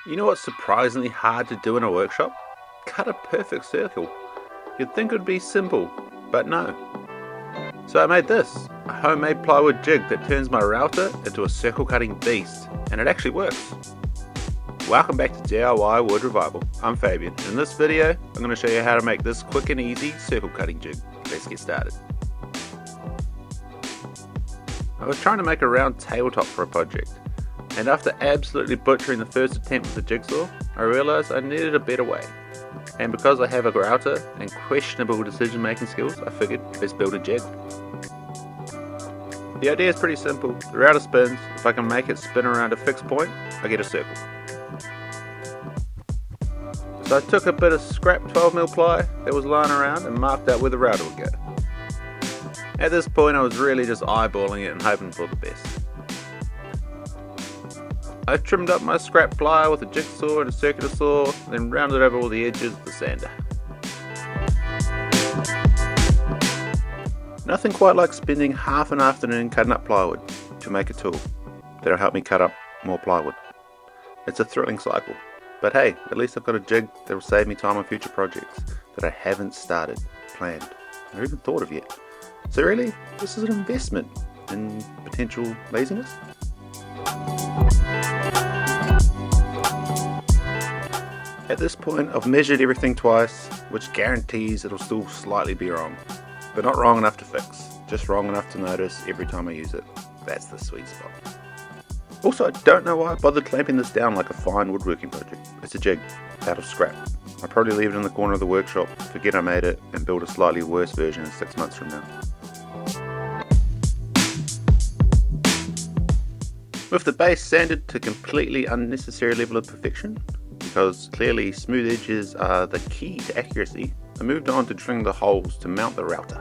You know what's surprisingly hard to do in a workshop? Cut a perfect circle. You'd think it would be simple, but no. So I made this, a homemade plywood jig that turns my router into a circle cutting beast, and it actually works. Welcome back to DIY Wood Revival. I'm Fabian, and in this video I'm going to show you how to make this quick and easy circle cutting jig. Let's get started. I was trying to make a round tabletop for a project, and after absolutely butchering the first attempt with the jigsaw, I realised I needed a better way. And because I have a router and questionable decision making skills, I figured let's build a jig. The idea is pretty simple. The router spins. If I can make it spin around a fixed point, I get a circle. So I took a bit of scrap 12mm ply that was lying around and marked out where the router would go. At this point I was really just eyeballing it and hoping for the best. I trimmed up my scrap ply with a jigsaw and a circular saw, then rounded over all the edges with a sander. Nothing quite like spending half an afternoon cutting up plywood to make a tool that'll help me cut up more plywood. It's a thrilling cycle, but hey, at least I've got a jig that will save me time on future projects that I haven't started, planned, or even thought of yet. So really, this is an investment in potential laziness. At this point I've measured everything twice, which guarantees it'll still slightly be wrong. But not wrong enough to fix, just wrong enough to notice every time I use it. That's the sweet spot. Also, I don't know why I bothered clamping this down like a fine woodworking project. It's a jig, out of scrap. I'll probably leave it in the corner of the workshop, forget I made it, and build a slightly worse version 6 months from now. With the base sanded to completely unnecessary level of perfection, because clearly smooth edges are the key to accuracy, I moved on to drilling the holes to mount the router.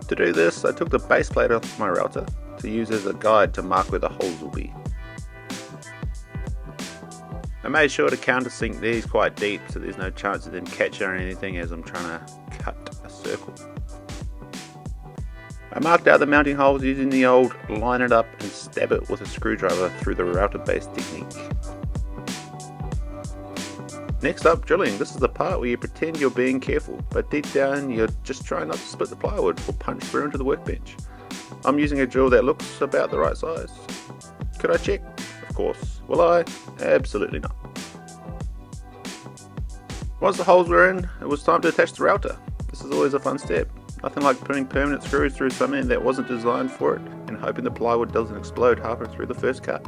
To do this, I took the base plate off my router to use as a guide to mark where the holes will be. I made sure to countersink these quite deep so there's no chance of them catching on anything as I'm trying to cut a circle. I marked out the mounting holes using the old line it up and stab it with a screwdriver through the router base technique. Next up, drilling. This is the part where you pretend you're being careful, but deep down you're just trying not to split the plywood or punch through into the workbench. I'm using a drill that looks about the right size. Could I check? Of course. Will I? Absolutely not. Once the holes were in, it was time to attach the router. This is always a fun step. Nothing like putting permanent screws through something that wasn't designed for it and hoping the plywood doesn't explode halfway through the first cut.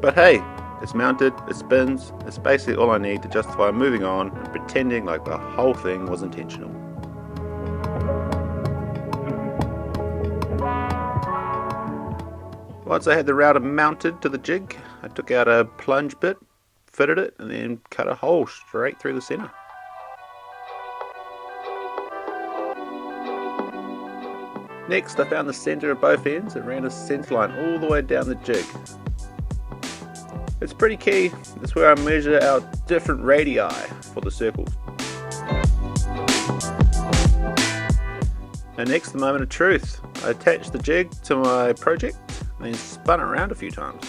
But hey, it's mounted, it spins, it's basically all I need to justify moving on and pretending like the whole thing was intentional. Once I had the router mounted to the jig, I took out a plunge bit, fitted it, and then cut a hole straight through the center. Next, I found the center of both ends and ran a center line all the way down the jig. It's pretty key. It's where I measure out different radii for the circles. And next, the moment of truth. I attached the jig to my project and then spun it around a few times.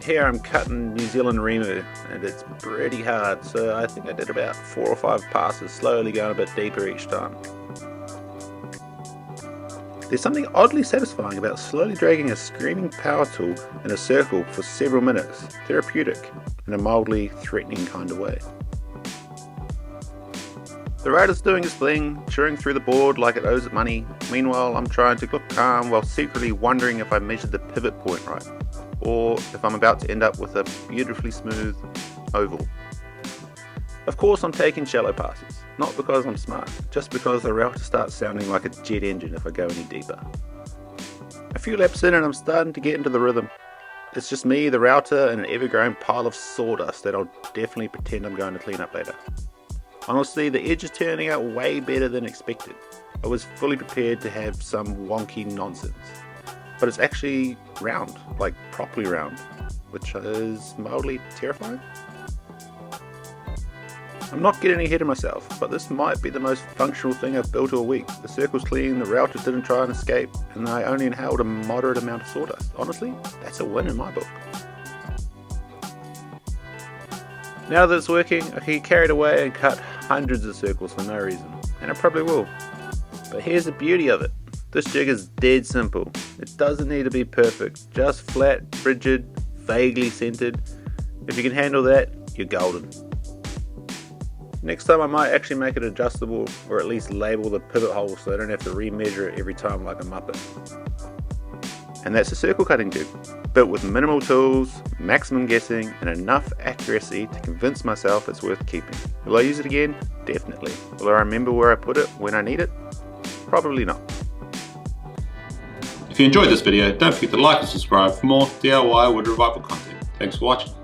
Here I'm cutting New Zealand Remu and it's pretty hard, so I think I did about 4 or 5 passes, slowly going a bit deeper each time. There's something oddly satisfying about slowly dragging a screaming power tool in a circle for several minutes, therapeutic in a mildly threatening kind of way. The router's doing its thing, chewing through the board like it owes it money. Meanwhile, I'm trying to look calm while secretly wondering if I measured the pivot point right, or if I'm about to end up with a beautifully smooth oval. Of course I'm taking shallow passes, not because I'm smart, just because the router starts sounding like a jet engine if I go any deeper. A few laps in and I'm starting to get into the rhythm. It's just me, the router, and an ever-growing pile of sawdust that I'll definitely pretend I'm going to clean up later. Honestly, the edge is turning out way better than expected. I was fully prepared to have some wonky nonsense. But it's actually round, like properly round, which is mildly terrifying. I'm not getting ahead of myself, but this might be the most functional thing I've built all week. The circle's clean, the routers didn't try and escape, and I only inhaled a moderate amount of sawdust. Honestly, that's a win in my book. Now that it's working, I can get carried away and cut hundreds of circles for no reason, and I probably will. But here's the beauty of it. This jig is dead simple. It doesn't need to be perfect, just flat, rigid, vaguely centered. If you can handle that, you're golden. Next time I might actually make it adjustable, or at least label the pivot hole so I don't have to remeasure it every time like a muppet. And that's a circle cutting jig, built with minimal tools, maximum guessing, and enough accuracy to convince myself it's worth keeping. Will I use it again? Definitely. Will I remember where I put it when I need it? Probably not. If you enjoyed this video, don't forget to like and subscribe for more DIY wood revival content. Thanks for watching.